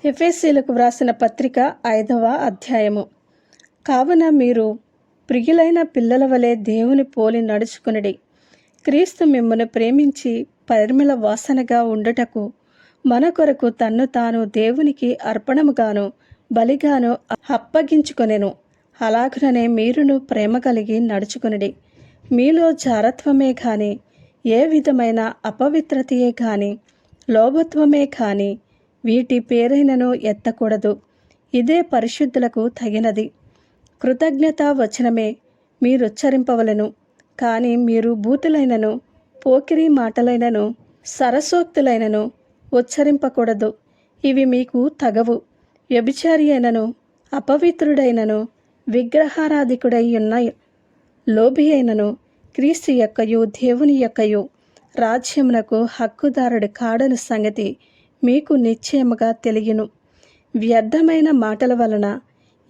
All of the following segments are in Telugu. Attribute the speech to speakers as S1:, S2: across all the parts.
S1: ఎఫెసీయులకు వ్రాసిన పత్రిక 5వ అధ్యాయము. కావున మీరు ప్రియులైన పిల్లల వలె దేవుని పోలి నడుచుకునుడి. క్రీస్తు మిమ్మును ప్రేమించి పరిమళ వాసనగా ఉండుటకు మన కొరకు తన్ను తాను దేవునికి అర్పణముగాను బలిగాను అప్పగించుకొనెను. అలాగుననే మీరును ప్రేమ కలిగి నడుచుకునుడి. మీలో జారత్వమే గాని, ఏ విధమైన అపవిత్రతయే గాని, లోభత్వమే గాని వీటి పేరైనను ఎత్తకూడదు. ఇదే పరిశుద్ధులకు తగినది. కృతజ్ఞతా వచనమే మీరుచ్చరింపవలెను. కానీ మీరు బూతులైనను, పోకిరీ మాటలైనను, సరసోక్తులైనను ఉచ్చరింపకూడదు. ఇవి మీకు తగవు. వ్యభిచారి అయినను, అపవిత్రుడైనను, విగ్రహారాధికుడై ఉన్న లోభి అయినను క్రీస్తు యొక్కయు దేవుని యొక్కయు రాజ్యమునకు హక్కుదారుడు కాడని సంగతి మీకు నిశ్చయముగా తెలియను. వ్యర్థమైన మాటల వలన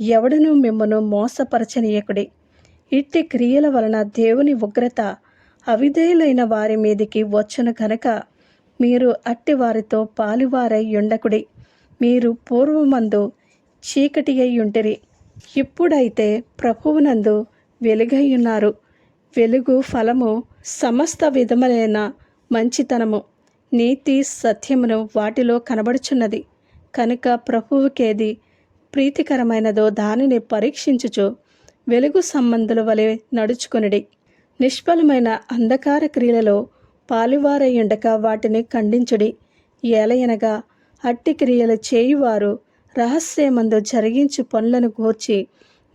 S1: ఎవడనూ మిమ్మును మోసపరచనీయకుడి. ఇట్టి క్రియల వలన దేవుని ఉగ్రత అవిధేయులైన వారి మీదికి వచ్చును గనక మీరు అట్టి వారితో పాలువారై ఉండకుడి. మీరు పూర్వమందు చీకటి అయి ఉంటిరి, ఇప్పుడైతే ప్రభువునందు వెలుగయ్యున్నారు. వెలుగు ఫలము సమస్త విధములైన మంచితనము, నీతి, సత్యమును వాటిలో కనబడుచున్నది. కనుక ప్రభువుకేది ప్రీతికరమైనదో దానిని పరీక్షించుచు వెలుగు సంబంధుల వలె నడుచుకొనుడి. నిష్ఫలమైన అంధకార క్రియలలో పాలువారయ్యుండక వాటిని ఖండించుడి. ఏలయనగా అట్టి క్రియలు చేయువారు రహస్యమందు జరిగించు పనులను గూర్చి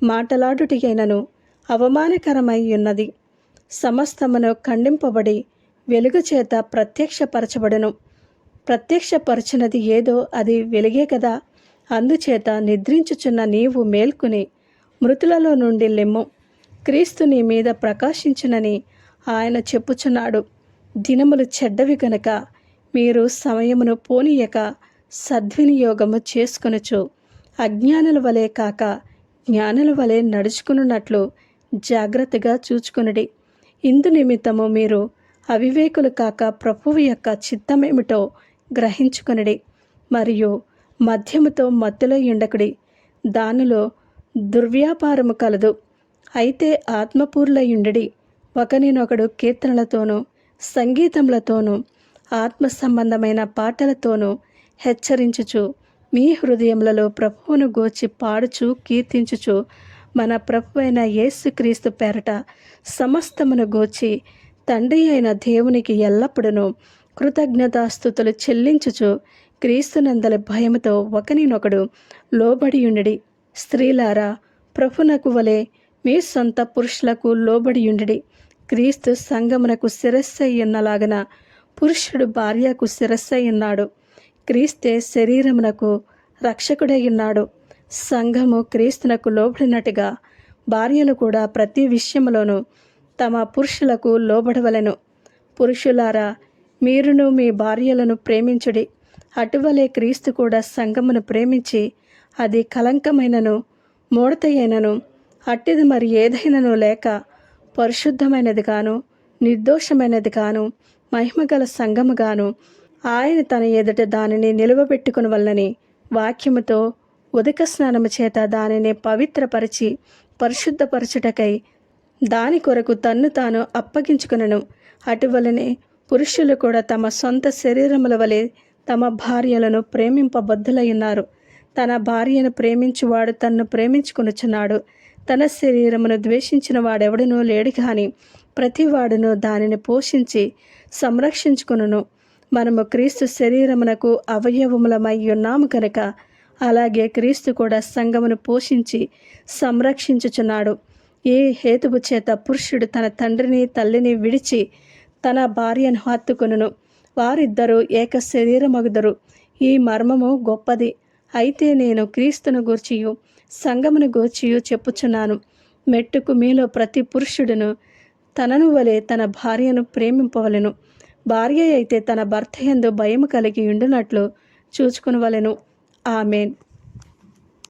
S1: మాటలాడుటయైనను అవమానకరమై ఉన్నది. సమస్తమును ఖండింపబడి వెలుగు చేత ప్రత్యక్షపరచబడును. ప్రత్యక్షపరచినది ఏదో అది వెలుగే కదా. అందుచేత నిద్రించుచున్న నీవు మేల్కొని మృతులలో నుండి లెమ్ము. క్రీస్తు నీ మీద ప్రకాశించునని ఆయన చెప్పుచున్నాడు. దినములు చెడ్డవి గనక మీరు సమయమును పోనీయక సద్వినియోగము చేసుకొనుచు అజ్ఞానుల వలె కాక జ్ఞానుల వలె నడుచుకున్నట్లు జాగ్రత్తగా చూచుకొనుడి. ఇందు నిమిత్తము మీరు అవివేకులు కాక ప్రభువు యొక్క చిత్తమేమిటో గ్రహించుకొనుడి. మరియు మద్యముతో మత్తులై ఉండకుడి, దానిలో దుర్వ్యాపారము కలదు. అయితే ఆత్మపూర్లై ఉండుడి. ఒకరినొకడు కీర్తనలతోనూ సంగీతములతోనూ ఆత్మ సంబంధమైన పాటలతోనూ హెచ్చరించుచు మీ హృదయములలో ప్రభువును గూర్చి పాడుచు కీర్తించుచు మన ప్రభువైన యేసుక్రీస్తు పేరట సమస్తమును గూర్చి తండ్రి అయిన దేవునికి ఎల్లప్పుడూ కృతజ్ఞతాస్తుతులు చెల్లించుచు క్రీస్తునందలి భయముతో ఒకరినొకడు లోబడియుండుడి. స్త్రీలారా, ప్రభునకు వలె మీ సొంత పురుషులకు లోబడియుండుడి. క్రీస్తు సంఘమునకు శిరస్సై ఉన్నలాగన పురుషుడు భార్యకు శిరస్సై ఉన్నాడు. క్రీస్తే శరీరమునకు రక్షకుడై ఉన్నాడు. సంఘము క్రీస్తునకు లోబడినట్టుగా భార్యలు కూడా ప్రతి విషయములోనూ తమ పురుషులకు లోబడవలెను. పురుషులారా, మీరును మీ భార్యలను ప్రేమించుడి. అటువలే క్రీస్తు కూడా సంఘమును ప్రేమించి అది కలంకమైనను మూడతయైనను అట్టిది మరి ఏదైనను లేక పరిశుద్ధమైనది గాను నిర్దోషమైనది గాను మహిమగల సంఘముగాను ఆయన తన ఎదుట దానిని నిలువబెట్టుకునవలనని వాక్యముతో ఉదక స్నానము చేత దానిని పవిత్రపరిచి పరిశుద్ధపరచుటకై దాని కొరకు తన్ను తాను అప్పగించుకునను. అటువలనే పురుషులు కూడా తమ సొంత శరీరముల వలె తమ భార్యలను ప్రేమింపబద్ధులై ఉన్నారు. తన భార్యను ప్రేమించువాడు తన్ను ప్రేమించుకొనుచున్నాడు. తన శరీరమును ద్వేషించిన వాడెవడనూ లేడు కానీ ప్రతివాడును దానిని పోషించి సంరక్షించుకొనును. మనము క్రీస్తు శరీరమునకు అవయవములమై ఉన్నాము కనుక అలాగే క్రీస్తు కూడా సంఘమును పోషించి సంరక్షించుచున్నాడు. ఈ హేతువు చేత పురుషుడు తన తండ్రిని తల్లిని విడిచి తన భార్యను హత్తుకొనును, వారిద్దరూ ఏక శరీరమగుదరు. ఈ మర్మము గొప్పది. అయితే నేను క్రీస్తును గూర్చియు సంఘమును గూర్చియు చెప్పుచున్నాను. మెట్టుకు మీలో ప్రతి పురుషుడును తనను వలె తన భార్యను ప్రేమింపవలెను. భార్య అయితే తన భర్త యందు భయము కలిగి ఉండునట్లు చూచుకొనవలెను. ఆమేన్.